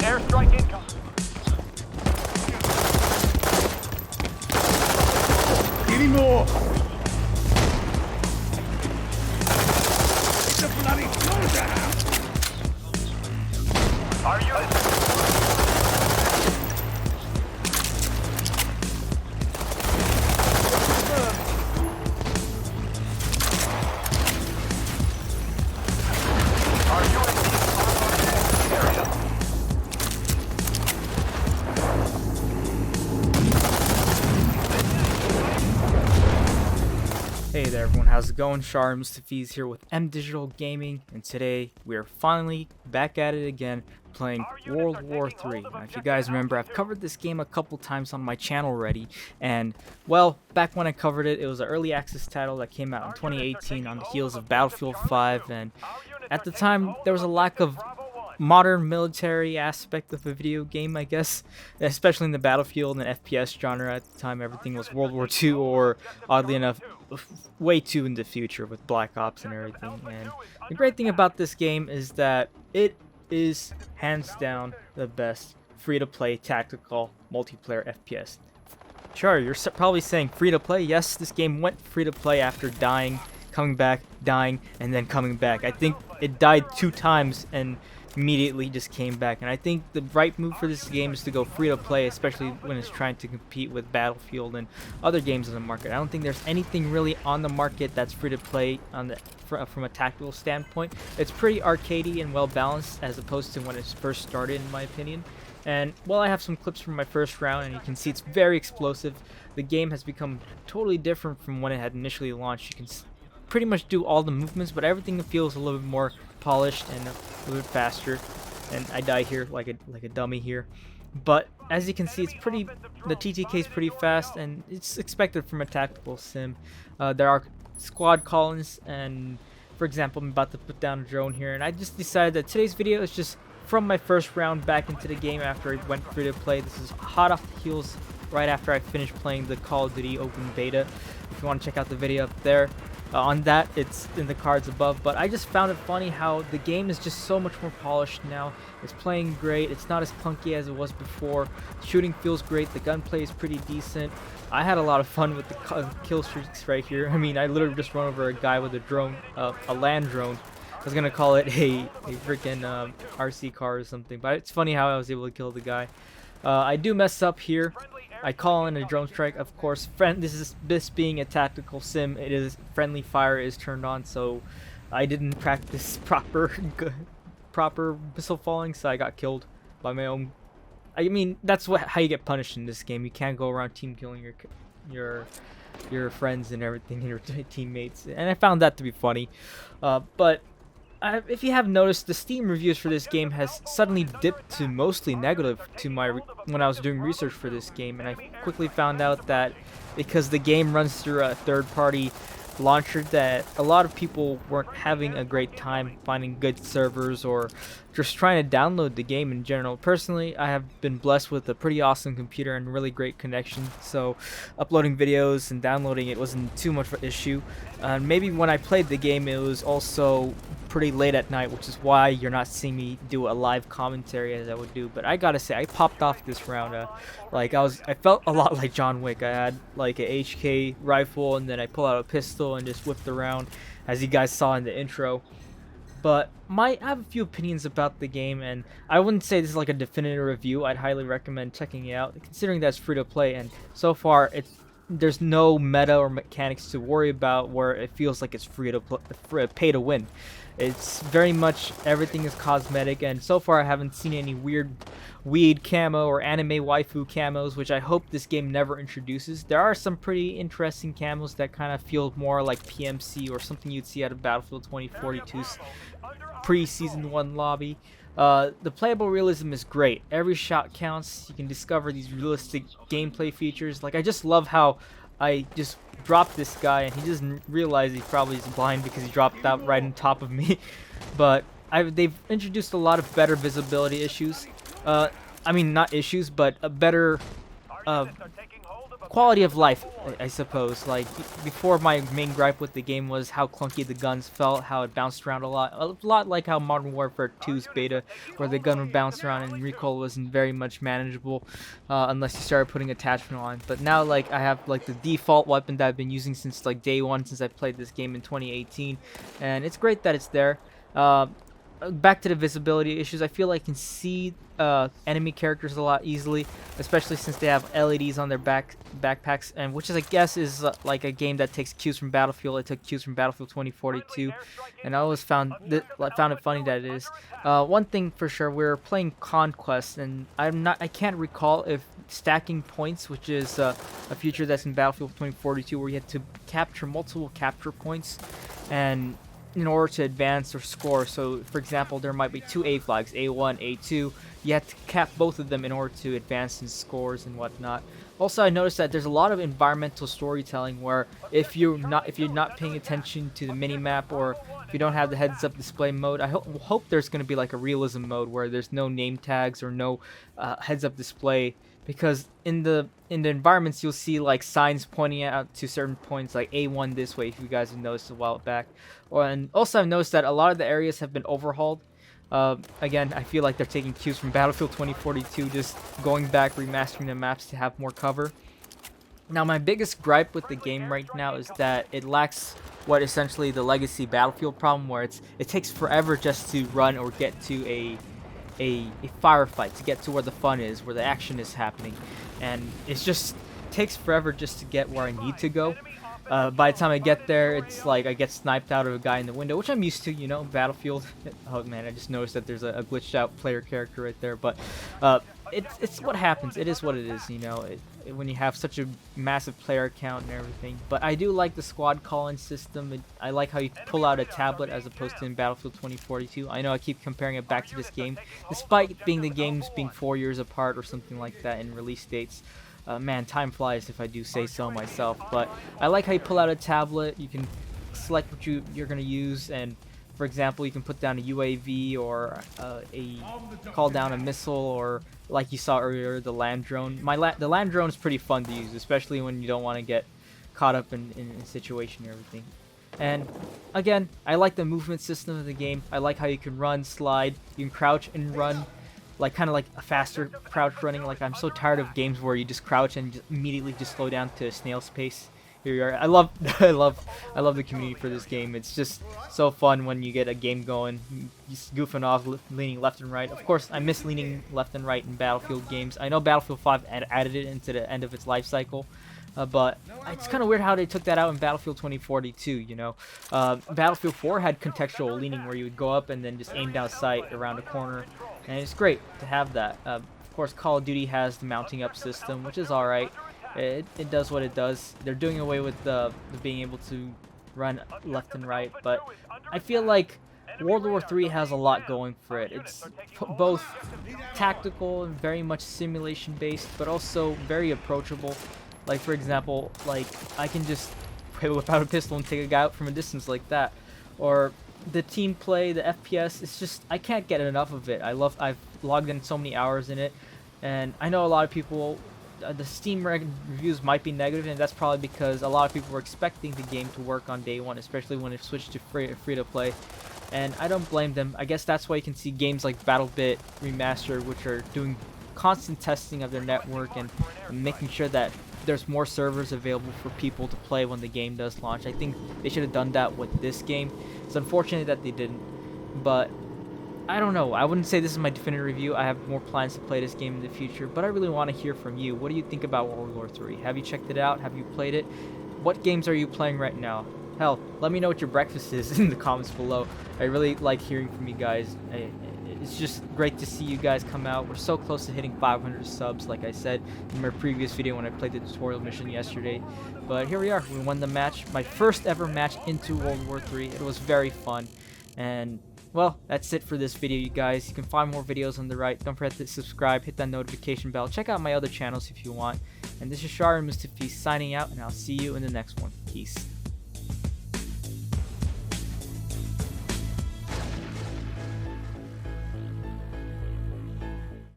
Airstrike incoming. Any more? It's a bloody slaughterhouse! Our unit. Our unit is area. Hey there everyone, how's it going? Shar Mustafiz here with M Digital Gaming, and today we are finally back at it again playing World War III. Now, if you guys remember, I've covered this game a couple times on my channel already, and well, back when I covered it, it was an early access title that came out in 2018 on the heels of Battlefield 5, and at the time there was a lack of modern military aspect of the video game, I guess, especially in the Battlefield and FPS genre. At the time, everything was World War II, or oddly enough, way too in the future with Black Ops and everything. And the great thing about this game is that it is hands down the best free-to-play tactical multiplayer FPS. Sure, you're probably saying free-to-play. Yes, this game went free-to-play after dying, coming back, dying, and then coming back. I think it died 2 times and immediately just came back, and I think the right move for this game is to go free to play, especially when it's trying to compete with Battlefield and other games in the market. I don't think there's anything really on the market that's free to play on the from a tactical standpoint. It's pretty arcadey and well balanced as opposed to when it first started, in my opinion. And well, I have some clips from my first round, and you can see it's very explosive. The game has become totally different from when it had initially launched. You can pretty much do all the movements, but everything feels a little bit more polished and a little bit faster. And I die here like a dummy here, but as you can see, it's pretty, the TTK is pretty fast, and it's expected from a tactical sim. There are squad call-ins, and for example, I'm about to put down a drone here, and I just decided that today's video is just from my first round back into the game after I went free to play. This is hot off the heels right after I finished playing the Call of Duty open beta. If you want to check out the video up there, on that, it's in the cards above. But I just found it funny how the game is just so much more polished now. It's playing great. It's not as clunky as it was before. Shooting feels great. The gunplay is pretty decent. I had a lot of fun with the kill streaks right here. I mean, I literally just run over a guy with a drone, a land drone. I was gonna call it a freaking RC car or something, but it's funny how I was able to kill the guy. I do mess up here. I call in a drone strike, of course. This being a tactical sim, it is friendly fire is turned on, so I didn't practice proper missile falling, so I got killed by my own. I mean, that's how you get punished in this game. You can't go around team killing your friends and everything, and your teammates, and I found that to be funny. But if you have noticed, the Steam reviews for this game has suddenly dipped to mostly negative to when I was doing research for this game, and I quickly found out that because the game runs through a third-party launcher, that a lot of people weren't having a great time finding good servers or just trying to download the game in general. Personally, I have been blessed with a pretty awesome computer and really great connection, so uploading videos and downloading it wasn't too much of an issue. Maybe when I played the game, it was also pretty late at night, which is why you're not seeing me do a live commentary as I would do. But I gotta say, I popped off this round. I felt a lot like John Wick. I had like a HK rifle, and then I pull out a pistol and just whipped around, as you guys saw in the intro. But I have a few opinions about the game, and I wouldn't say this is like a definitive review. I'd highly recommend checking it out, considering that it's free to play, and so far there's no meta or mechanics to worry about where it feels like it's free to pay to win. It's very much everything is cosmetic, and so far I haven't seen any weird camo or anime waifu camos, which I hope this game never introduces. There are some pretty interesting camos that kind of feel more like PMC or something you'd see out of Battlefield 2042's pre-Season 1 lobby. The playable realism is great. Every shot counts. You can discover these realistic gameplay features. Like, I just love how I just dropped this guy and he doesn't realize he probably is blind because he dropped out right on top of me. But they've introduced a lot of better visibility issues. I mean, not issues, but a better quality of life, I suppose. Like, before, my main gripe with the game was how clunky the guns felt, how it bounced around a lot like how Modern Warfare 2's beta, where the gun would bounce around and recoil wasn't very much manageable, unless you started putting attachment on. But now, like, I have like the default weapon that I've been using since like day one, since I played this game in 2018, and it's great that it's there. Back to the visibility issues, I feel like I can see enemy characters a lot easily, especially since they have LEDs on their backpacks, and which is, I guess, is like a game that takes cues from Battlefield. It took cues from Battlefield 2042, and I always found it funny that it is. One thing for sure, we're playing Conquest, and I can't recall if stacking points, which is a feature that's in Battlefield 2042, where you have to capture multiple capture points, and in order to advance or score. So, for example, there might be two A flags, A1, A2. You have to cap both of them in order to advance in scores and whatnot. Also, I noticed that there's a lot of environmental storytelling where if you're not paying attention to the minimap, or if you don't have the heads-up display mode, I hope there's going to be like a realism mode where there's no name tags or no heads-up display. Because in the environments, you'll see like signs pointing out to certain points, like A1 this way, if you guys have noticed a while back. And also, I've noticed that a lot of the areas have been overhauled. Again, I feel like they're taking cues from Battlefield 2042, just going back, remastering the maps to have more cover. Now, my biggest gripe with the game right now is that it lacks what essentially the legacy Battlefield problem, where it takes forever just to run or get to a firefight, to get to where the fun is, where the action is happening, and it just takes forever just to get where I need to go. By the time I get there, it's like I get sniped out of a guy in the window, which I'm used to, you know, Battlefield. Oh man, I just noticed that there's a glitched out player character right there, but it's what happens. It is what it is, you know, when you have such a massive player count and everything. But I do like the squad call-in system. I like how you pull out a tablet as opposed to in Battlefield 2042. I know I keep comparing it back to this game, despite the games being 4 years apart or something like that in release dates. Man, time flies if I do say so myself. But I like how you pull out a tablet. You can select what you're going to use, and for example, you can put down a UAV or call down a missile, or like you saw earlier, the land drone. The land drone is pretty fun to use, especially when you don't want to get caught up in a situation or everything. And again, I like the movement system of the game. I like how you can run, slide, you can crouch and run, like kind of like a faster crouch running. Like, I'm so tired of games where you just crouch and just immediately just slow down to a snail's pace. Here you are. I love the community for this game. It's just so fun when you get a game going, just goofing off, leaning left and right. Of course, I miss leaning left and right in Battlefield games. I know Battlefield 5 added it into the end of its life cycle, but it's kind of weird how they took that out in Battlefield 2042, you know. Battlefield 4 had contextual leaning where you would go up and then just aim down sight around a corner, and it's great to have that. Of course, Call of Duty has the mounting up system, which is alright. It does what it does. They're doing away with the being able to run left and right, but I feel like World War III has a lot going for it. It's both tactical and very much simulation based, but also very approachable. Like, for example, like I can just whip out a pistol and take a guy out from a distance like that. Or the team play, the FPS, it's just, I can't get enough of it. I've logged in so many hours in it, and I know a lot of people, the Steam reviews might be negative, and that's probably because a lot of people were expecting the game to work on day one, especially when it switched to free to play. And I don't blame them. I guess that's why you can see games like BattleBit Remastered, which are doing constant testing of their network and making sure that there's more servers available for people to play when the game does launch. I think they should have done that with this game. It's unfortunate that they didn't, but I don't know. I wouldn't say this is my definitive review. I have more plans to play this game in the future, but I really want to hear from you. What do you think about World War III? Have you checked it out? Have you played it? What games are you playing right now? Hell, let me know what your breakfast is in the comments below. I really like hearing from you guys. It's just great to see you guys come out. We're so close to hitting 500 subs, like I said in my previous video when I played the tutorial mission yesterday. But here we are. We won the match. My first ever match into World War III. It was very fun. And well, that's it for this video, you guys. You can find more videos on the right. Don't forget to subscribe, hit that notification bell. Check out my other channels if you want. And this is Shar and Mr. Feast signing out, and I'll see you in the next one. Peace.